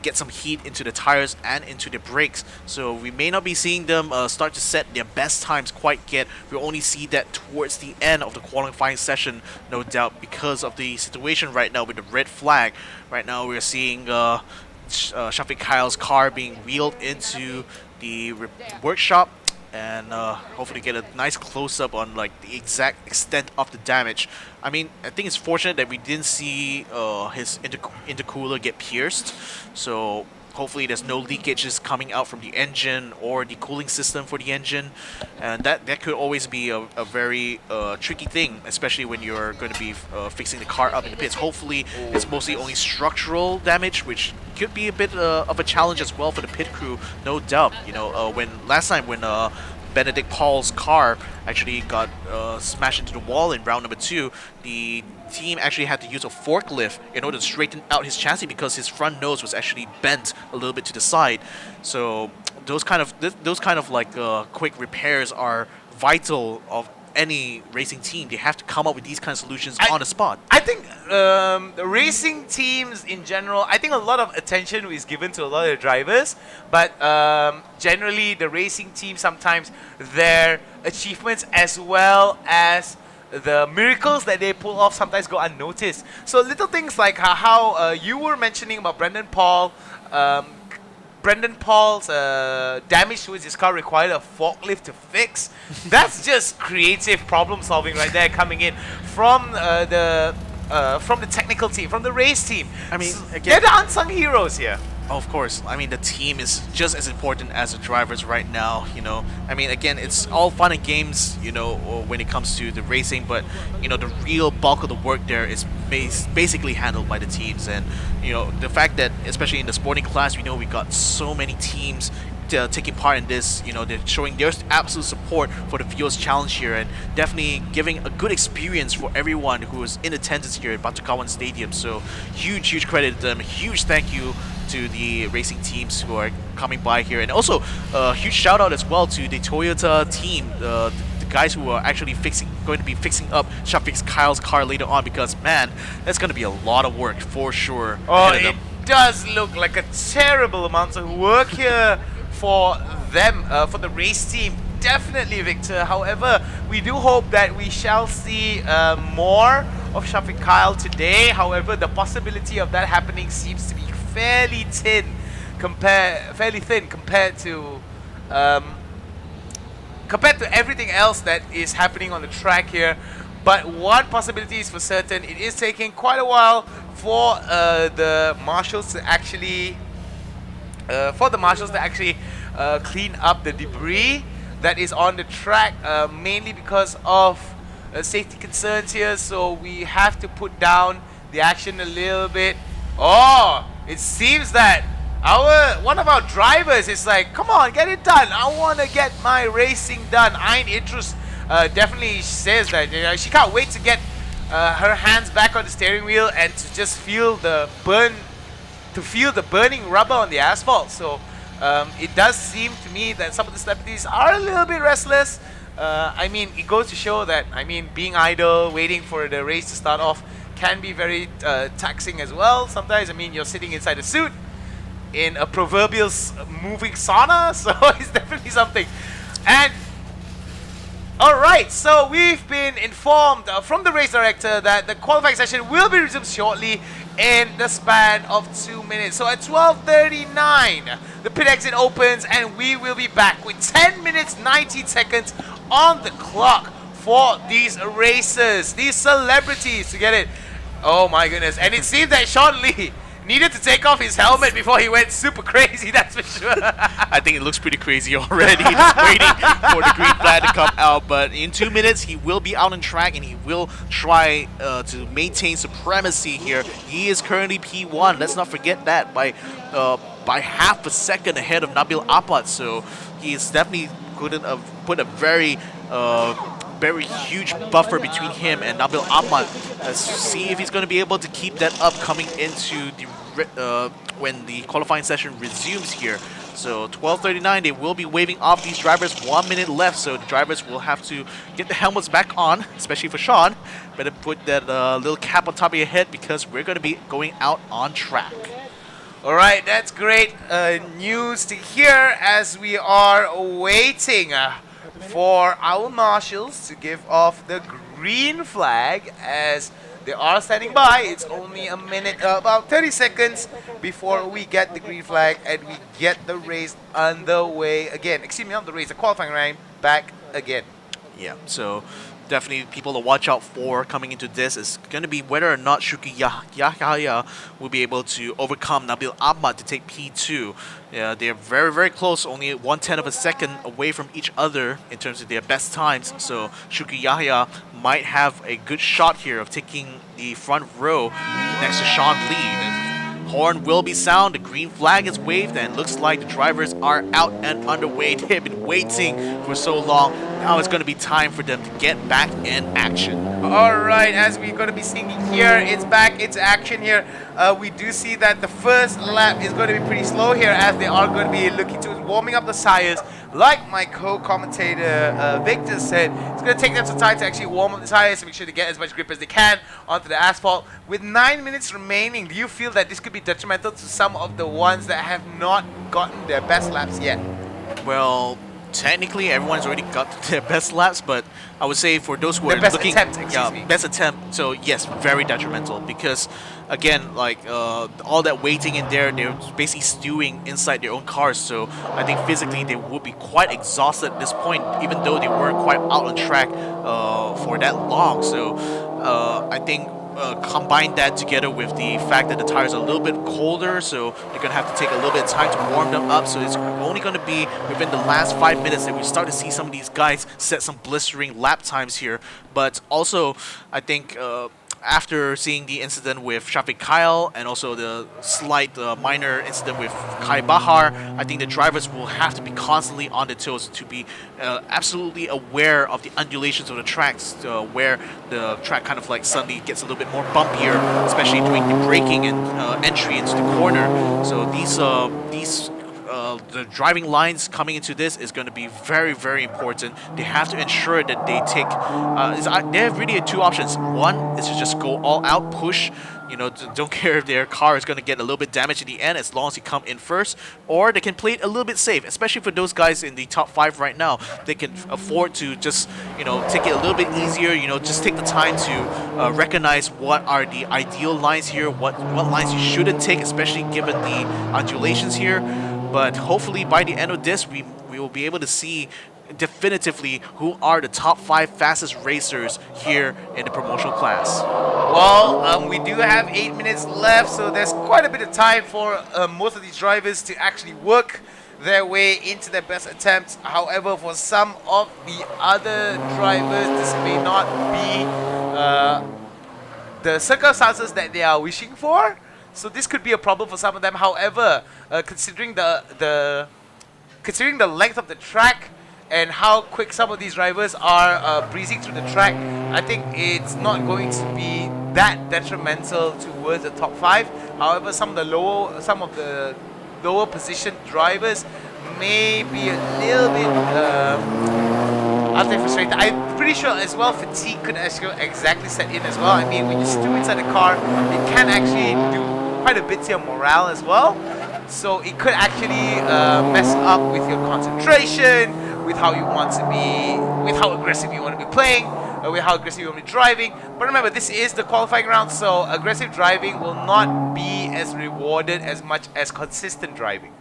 get some heat into the tires and into the brakes. So we may not be seeing them start to set their best times quite yet. We'll only see that towards the end of the qualifying session, no doubt, because of the situation right now with the red flag. Right now we're seeing Shafiq Khal's car being wheeled into the workshop, and hopefully get a nice close-up on like the exact extent of the damage. I mean, I think it's fortunate that we didn't see his intercooler get pierced, so hopefully there's no leakages coming out from the engine or the cooling system for the engine, and that could always be a very tricky thing, especially when you're going to be fixing the car up in the pits. Hopefully it's mostly only structural damage, which could be a bit of a challenge as well for the pit crew, no doubt. You know, when last time when Benedict Paul's car actually got smashed into the wall in round number 2, the team actually had to use a forklift in order to straighten out his chassis because his front nose was actually bent a little bit to the side. So those kind of like quick repairs are vital of any racing team. They have to come up with these kind of solutions on the spot. I think the racing teams in general, I think a lot of attention is given to a lot of the drivers, but generally the racing team, sometimes their achievements as well as the miracles that they pull off sometimes go unnoticed. So little things like how you were mentioning about Brendan Paul's damage towards his car required a forklift to fix. That's just creative problem solving right there, coming in from the technical team, from the race team. I mean, they're the unsung heroes here. Of course. I mean, the team is just as important as the drivers right now. I mean, again, it's all fun and games. When it comes to the racing, but the real bulk of the work there is basically handled by the teams. And the fact that, especially in the sporting class, we got so many teams taking part in this. They're showing their absolute support for the Fuels Challenge here, and definitely giving a good experience for everyone who is in attendance here at Batu Kawan Stadium. So huge credit to them. Huge thank you to the racing teams who are coming by here, and also a huge shout out as well to the Toyota team, the guys who are actually going to be fixing up Shafiq's Kyle's car later on, because man, that's going to be a lot of work for sure. Oh, it does look like a terrible amount of work here for them, for the race team. Definitely, Victor. However, we do hope that we shall see more of Shafiq Kyle today. However, the possibility of that happening seems to be fairly thin compared to everything else that is happening on the track here. But one possibility is for certain: it is taking quite a while for the marshals to actually clean up the debris that is on the track, mainly because of safety concerns here. So we have to put down the action a little bit. Oh, it seems that one of our drivers is like, come on, get it done. I want to get my racing done. Ein Idris definitely says that she can't wait to get her hands back on the steering wheel and to just feel the burning rubber on the asphalt. So it does seem to me that some of the celebrities are a little bit restless. I mean, it goes to show that, being idle, waiting for the race to start off can be very taxing as well. Sometimes, you're sitting inside a suit in a proverbial moving sauna, so it's definitely something. And alright, so we've been informed from the race director that the qualifying session will be resumed shortly in the span of 2 minutes. So at 12:39, the pit exit opens and we will be back with 10 minutes 19 seconds on the clock for these racers, these celebrities, to get it. Oh my goodness. And it seems that Sean Lee needed to take off his helmet before he went super crazy, that's for sure. I think it looks pretty crazy already, just waiting for the green flag to come out. But in 2 minutes, he will be out on track and he will try to maintain supremacy here. He is currently P1. Let's not forget that, by half a second ahead of Nabil Ahmad. So he is definitely put a very huge buffer between him and Nabil Ahmad. Let's see if he's going to be able to keep that up coming into the when the qualifying session resumes here. So 12:39, they will be waving off these drivers. 1 minute left, so the drivers will have to get the helmets back on, especially for Sean. Better put that little cap on top of your head because we're going to be going out on track. All right, that's great news to hear as we are waiting for our marshals to give off the green flag as they are standing by. It's only a minute, about 30 seconds before we get the green flag and we get the race underway again. Excuse me, not the race, the qualifying round back again. Yeah, so definitely people to watch out for coming into this is going to be whether or not Shuki Yahya will be able to overcome Nabil Ahmad to take P2. Yeah, they're very close, only 1/10 of a second away from each other in terms of their best times. So Shuki Yahya might have a good shot here of taking the front row next to Sean Lee. Horn will be sound, the green flag is waved, and looks like the drivers are out and underway. They've been waiting for so long. Now it's going to be time for them to get back in action. Alright, as we're going to be seeing here, it's back into action here. We do see that the first lap is going to be pretty slow here as they are going to be looking to warming up the tires. Like my co-commentator Victor said, it's going to take them some time to actually warm up the tires to make sure they get as much grip as they can onto the asphalt. With 9 minutes remaining, do you feel that this could be detrimental to some of the ones that have not gotten their best laps yet? Well, technically everyone's already got their best laps, but I would say for those who are best looking, attempt, excuse me. best attempt. So yes, very detrimental because again, like all that waiting in there, they're basically stewing inside their own cars. So I think physically they would be quite exhausted at this point, even though they weren't quite out on track for that long. So I think combine that together with the fact that the tires are a little bit colder, so they're going to have to take a little bit of time to warm them up. So it's only going to be within the last 5 minutes that we start to see some of these guys set some blistering lap times here. But also, I think after seeing the incident with Shafiq Kyle and also the slight minor incident with Kai Bahar, I think the drivers will have to be constantly on their toes to be absolutely aware of the undulations of the tracks, where the track kind of like suddenly gets a little bit more bumpier, especially during the braking and entry into the corner. So the driving lines coming into this is going to be very, very important. They have to ensure that they take. They have really two options. One is to just go all out, push. You know, don't care if their car is going to get a little bit damaged in the end, as long as you come in first. Or they can play it a little bit safe, especially for those guys in the top 5 right now. They can afford to just, you know, take it a little bit easier. You know, just take the time to recognize what are the ideal lines here, what lines you shouldn't take, especially given the undulations here. But hopefully by the end of this, we will be able to see definitively who are the top 5 fastest racers here in the promotional class. Well, we do have 8 minutes left, so there's quite a bit of time for most of these drivers to actually work their way into their best attempts. However, for some of the other drivers, this may not be the circumstances that they are wishing for. So this could be a problem for some of them. However, considering the length of the track and how quick some of these drivers are breezing through the track, I think it's not going to be that detrimental towards the top 5. However, some of the lower position drivers may be a little bit frustrated. I'm pretty sure as well fatigue could exactly set in as well. I mean, when you're still inside the car, it can actually do quite a bit to your morale as well. So it could actually mess up with your concentration, with how you want to be, with how aggressive you want to be playing, with how aggressive you want to be driving. But remember, this is the qualifying round, so aggressive driving will not be as rewarded as much as consistent driving.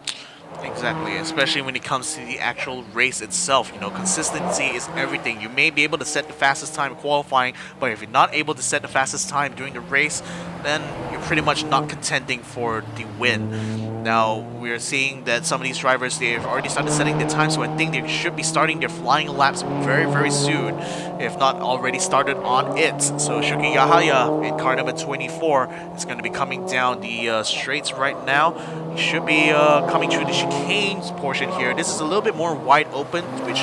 Exactly, especially when it comes to the actual race itself. You know, consistency is everything. You may be able to set the fastest time qualifying, but if you're not able to set the fastest time during the race, then you're pretty much not contending for the win. Now, we're seeing that some of these drivers, they've already started setting the time, so I think they should be starting their flying laps very, very soon, if not already started on it. So Shuki Yahaya in car number 24 is going to be coming down the straights right now. He should be coming through the chicanes portion here. This is a little bit more wide open, which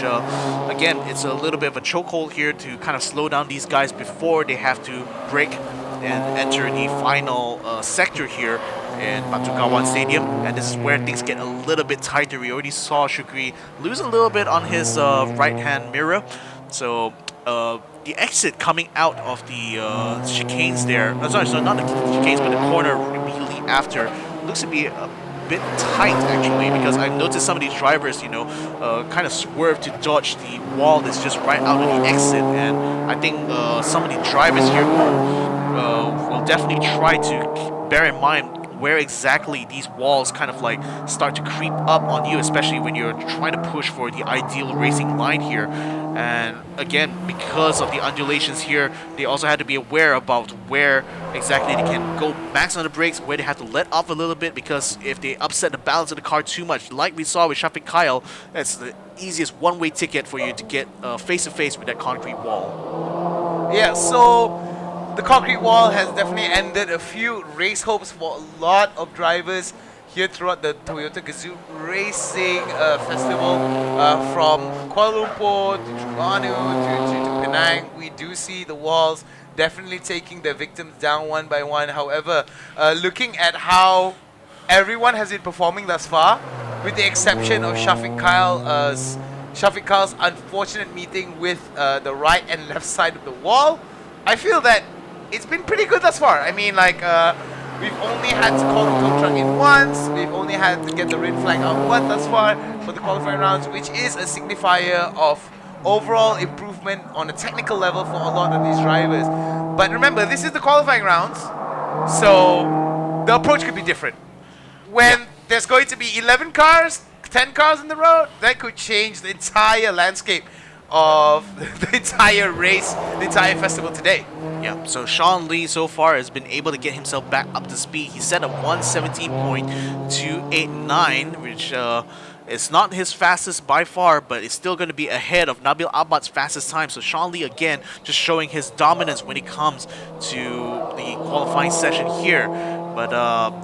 again, it's a little bit of a chokehold here to kind of slow down these guys before they have to brake and enter the final sector here in Batu Kawan Stadium. And this is where things get a little bit tighter. We already saw Shukri lose a little bit on his right-hand mirror. So the exit coming out of the chicanes there, sorry, not the chicanes, but the corner immediately after, looks to be a bit tight actually, because I've noticed some of these drivers, you know, kind of swerve to dodge the wall that's just right out of the exit, and I think some of the drivers here will definitely try to bear in mind where exactly these walls kind of like start to creep up on you, especially when you're trying to push for the ideal racing line here. And again, because of the undulations here, they also had to be aware about where exactly they can go max on the brakes, where they have to let off a little bit, because if they upset the balance of the car too much, like we saw with Shafiq Kyle, that's the easiest one-way ticket for you to get face-to-face with that concrete wall. Yeah, so the concrete wall has definitely ended a few race hopes for a lot of drivers here throughout the Toyota Gazoo Racing Festival. From Kuala Lumpur to Terengganu to Penang, we do see the walls definitely taking their victims down one by one. However, looking at how everyone has been performing thus far, with the exception of Shafiq Kyle's unfortunate meeting with the right and left side of the wall, I feel that it's been pretty good thus far. I mean, like, we've only had to call the tow truck in once. We've only had to get the red flag out once thus far for the qualifying rounds, which is a signifier of overall improvement on a technical level for a lot of these drivers. But remember, this is the qualifying rounds, so the approach could be different. When there's going to be 11 cars, 10 cars on the road, that could change the entire landscape of the entire race, the entire festival today. Yeah, so Sean Lee so far has been able to get himself back up to speed. He set a 117.289, which it's not his fastest by far, but it's still going to be ahead of Nabil Ahmad's fastest time. So Sean Lee again just showing his dominance when it comes to the qualifying session here. But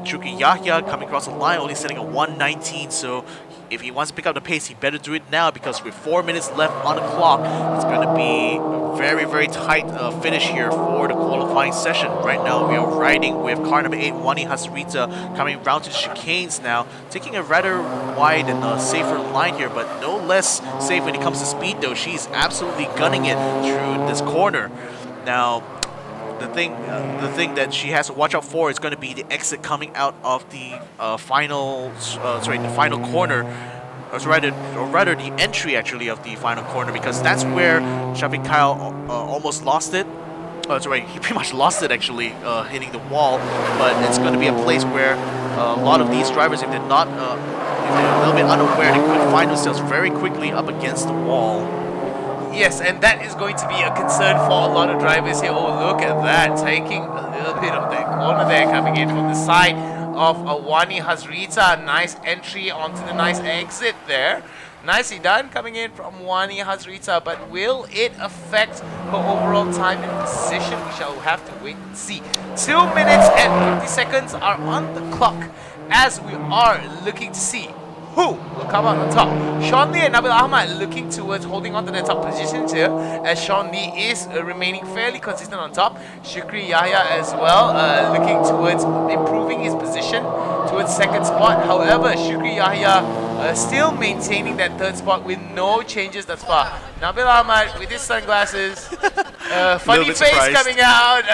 Shukri Yahya coming across the line only setting a 119. So if he wants to pick up the pace, he better do it now, because with 4 minutes left on the clock, it's going to be a very, very tight finish here for the qualifying session. Right now, we are riding with car number 8, Wani Hasrita, coming round to the chicanes now, taking a rather wide and safer line here, but no less safe when it comes to speed, though. She's absolutely gunning it through this corner. Now, the thing that she has to watch out for is going to be the exit coming out of the the final corner, or rather the entry actually of the final corner, because that's where Shafiq Kyle almost lost it. He pretty much lost it actually, hitting the wall. But it's going to be a place where a lot of these drivers, if they're not, if they're a little bit unaware, they could find themselves very quickly up against the wall. Yes, and that is going to be a concern for a lot of drivers here. Oh, look at that, taking a little bit of that corner there, coming in from the side of Wani Hasrita. Nice entry onto the nice exit there. Nicely done coming in from Wani Hasrita, but will it affect her overall time and position? We shall have to wait and see. 2 minutes and 50 seconds are on the clock as we are looking to see who will come out on top. Sean Lee and Nabil Ahmad looking towards holding on to their top positions here, as Sean Lee is remaining fairly consistent on top. Shukri Yahya as well, looking towards improving his position towards second spot. However, Shukri Yahya still maintaining that third spot with no changes thus far. Nabil Ahmad with his sunglasses, funny face surprised. coming out,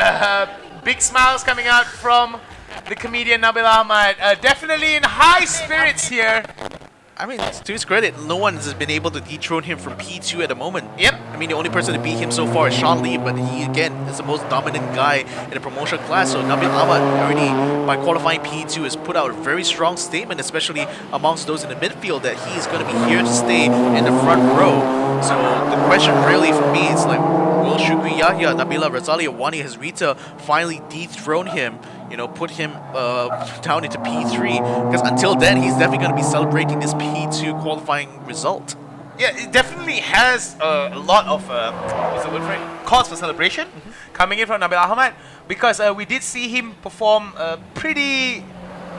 big smiles coming out from the comedian Nabil Ahmad, definitely in high spirits here. I mean, to his credit, no one has been able to dethrone him from P2 at the moment. Yep. I mean, the only person to beat him so far is Sean Lee, but he, again, is the most dominant guy in the promotional class. So Nabil Ahmad already, by qualifying P2, has put out a very strong statement, especially amongst those in the midfield, that he is going to be here to stay in the front row. So the question really for me is like, will Shukri Yahya, Nabila Razali, or Wani Hasrita finally dethrone him? You know, put him down into P3, because until then, he's definitely going to be celebrating this P2 qualifying result. Yeah, it definitely has a lot of what's the word for it? Cause for celebration coming in from Nabil Ahmad, because we did see him perform pretty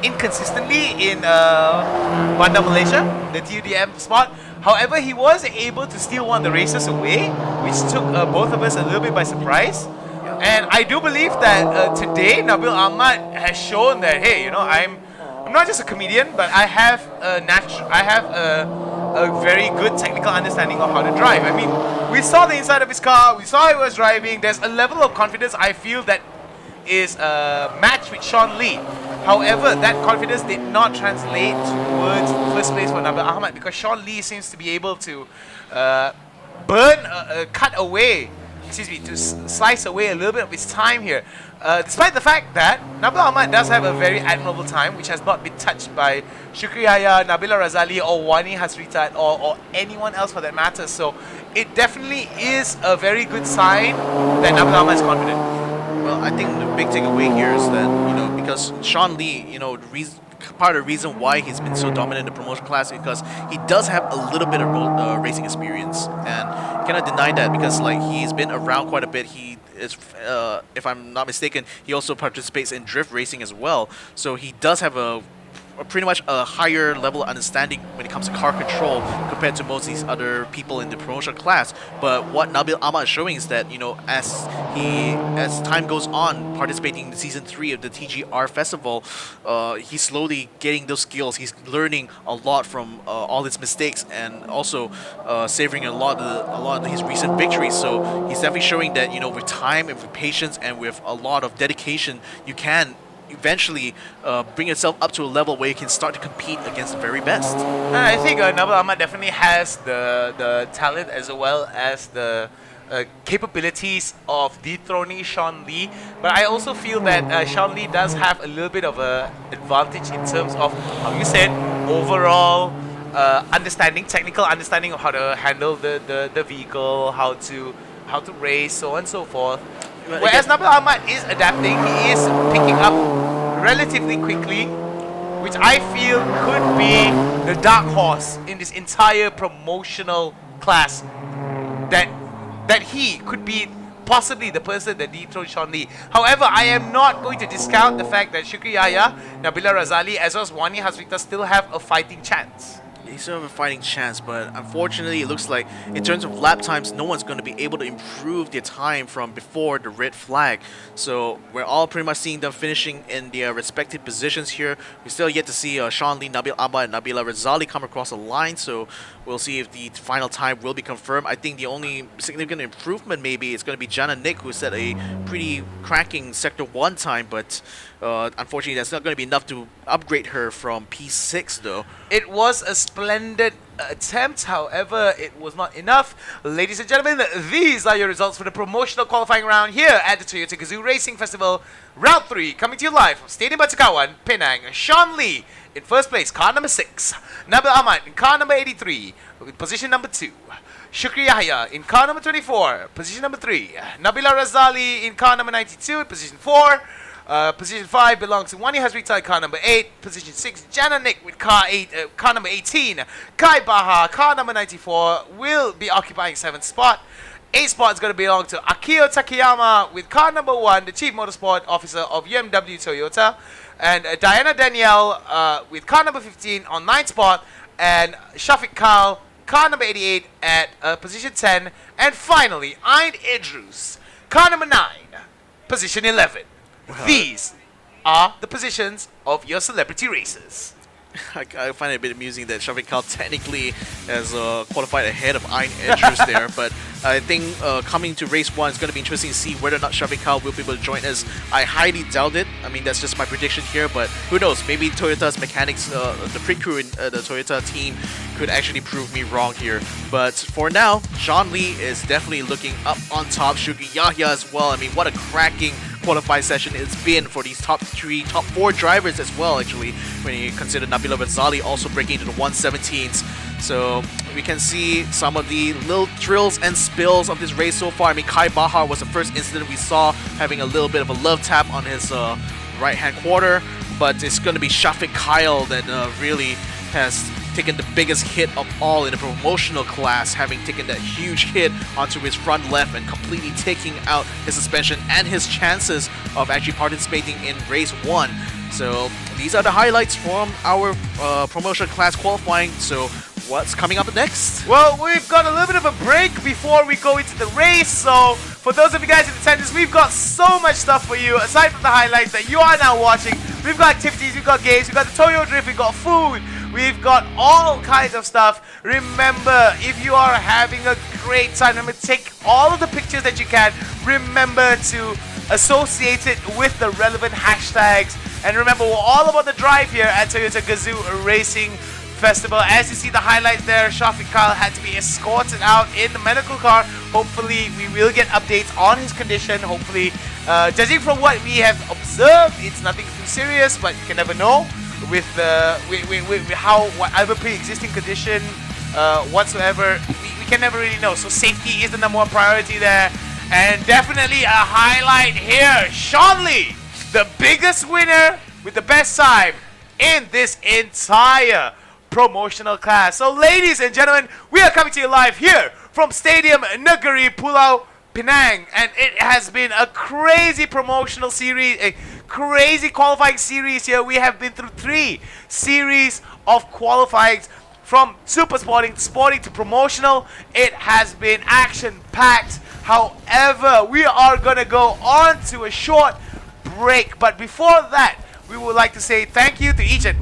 inconsistently in Bandar Malaysia, the TUDM spot. However, he was able to steal one of the races away, which took both of us a little bit by surprise. And I do believe that today Nabil Ahmad has shown that, hey, you know, I'm not just a comedian, but I have a very good technical understanding of how to drive. I mean, we saw the inside of his car, we saw he was driving. There's a level of confidence I feel that is matched with Sean Lee. However, that confidence did not translate towards first place for Nabil Ahmad, because Sean Lee seems to be able to to slice away a little bit of his time here. Despite the fact that Nabil Ahmad does have a very admirable time, which has not been touched by Shukri Yahya, Nabila Razali, or Wani Hasrita, or anyone else for that matter. So it definitely is a very good sign that Nabil Ahmad is confident. Well, I think the big takeaway here is that, you know, because Sean Lee, you know, part of the reason why he's been so dominant in the promotion class is because he does have a little bit of racing experience, and you cannot deny that, because like he's been around quite a bit. He is, if I'm not mistaken, he also participates in drift racing as well. So he does have pretty much a higher level of understanding when it comes to car control compared to most of these other people in the promotional class. But what Nabil Ahmad is showing is that, you know, as time goes on participating in season 3 of the TGR festival, he's slowly getting those skills. He's learning a lot from all his mistakes, and also savoring a lot of his recent victories. So he's definitely showing that, you know, with time and with patience and with a lot of dedication, you can eventually bring yourself up to a level where you can start to compete against the very best. I think Nabil Ahmad definitely has the talent as well as the capabilities of dethroning Sean Lee, but I also feel that Sean Lee does have a little bit of an advantage in terms of, how you said, overall technical understanding of how to handle the vehicle, how to race, so on and so forth. Whereas Nabil Ahmad is adapting, he is picking up relatively quickly, which I feel could be the dark horse in this entire promotional class. That he could be possibly the person that dethroned Sean Lee. However, I am not going to discount the fact that Shukri Yahya, Nabila Razali, as well as Wani Hasrita still have a fighting chance. They still have a fighting chance, but unfortunately it looks like in terms of lap times, no one's going to be able to improve their time from before the red flag. So we're all pretty much seeing them finishing in their respective positions here. We still yet to see Sean Lee, Nabil Ahmad, and Nabila Razali come across the line, so we'll see if the final time will be confirmed. I think the only significant improvement maybe is going to be Jana Nick, who set a pretty cracking Sector 1 time, but unfortunately that's not going to be enough to upgrade her from P6 though. It was a splendid attempt, however, it was not enough. Ladies and gentlemen, these are your results for the promotional qualifying round here at the Toyota Gazoo Racing Festival. Round 3, coming to you live from Stadium Batu Kawan, Penang. Sean Lee in first place, car number 6. Nabil Ahmad in car number 83, with position number 2. Shukri Yahya in car number 24, position number 3. Nabila Razali in car number 92, position 4. Position 5 belongs to Wani Hasrita, car number 8. Position 6, Jana Nick with car number 18. Kai Baha, car number 94, will be occupying 7th spot. 8th spot is going to belong to Akio Takayama with car number 1, the Chief Motorsport Officer of UMW Toyota. And Diana Danielle with car number 15 on 9th spot. And Shafiq Kal, car number 88 at position 10. And finally, Ayn Idrus, car number 9, position 11. These are the positions of your celebrity racers. I find it a bit amusing that Shafiq Kal technically has qualified ahead of Ayn Idrus there, but I think coming to race 1 is going to be interesting to see whether or not Shafiq Kal will be able to join us. I highly doubt it. I mean, that's just my prediction here, but who knows? Maybe Toyota's mechanics, the pit crew in the Toyota team could actually prove me wrong here. But for now, Sean Lee is definitely looking up on top. Shukri Yahya as well. I mean, what a cracking qualifying session it's been for these top 4 drivers as well, actually, when you consider Nabila Razali also breaking into the 117s. So we can see some of the little thrills and spills of this race so far. I mean, Kai Bahar was the first incident we saw having a little bit of a love tap on his right-hand quarter, but it's going to be Shafiq Kyle that really has taken the biggest hit of all in the promotional class, having taken that huge hit onto his front left and completely taking out his suspension and his chances of actually participating in race 1. So these are the highlights from our promotional class qualifying. So what's coming up next? Well, we've got a little bit of a break before we go into the race, so for those of you guys in attendance, we've got so much stuff for you aside from the highlights that you are now watching. We've got activities, we've got games, we've got the Toyo Drift, we've got food, we've got all kinds of stuff. Remember, if you are having a great time, remember to take all of the pictures that you can. Remember to associate it with the relevant hashtags. And remember, we're all about the drive here at Toyota Gazoo Racing Festival. As you see the highlights there, Shafiq Kyle had to be escorted out in the medical car. Hopefully, we will get updates on his condition. Hopefully, judging from what we have observed, it's nothing too serious, but you can never know with how whatever pre-existing condition whatsoever, we can never really know. So safety is the #1 priority there. And definitely a highlight here, Sean Lee, the biggest winner with the best time in this entire promotional class. So ladies and gentlemen, we are coming to you live here from Stadium Negeri Pulau Pinang, and it has been a crazy promotional series, a crazy qualifying series here. We have been through 3 series of qualifying from super sporting to promotional. It has been action-packed. However, we are gonna go on to a short break, but before that, we would like to say thank you to each and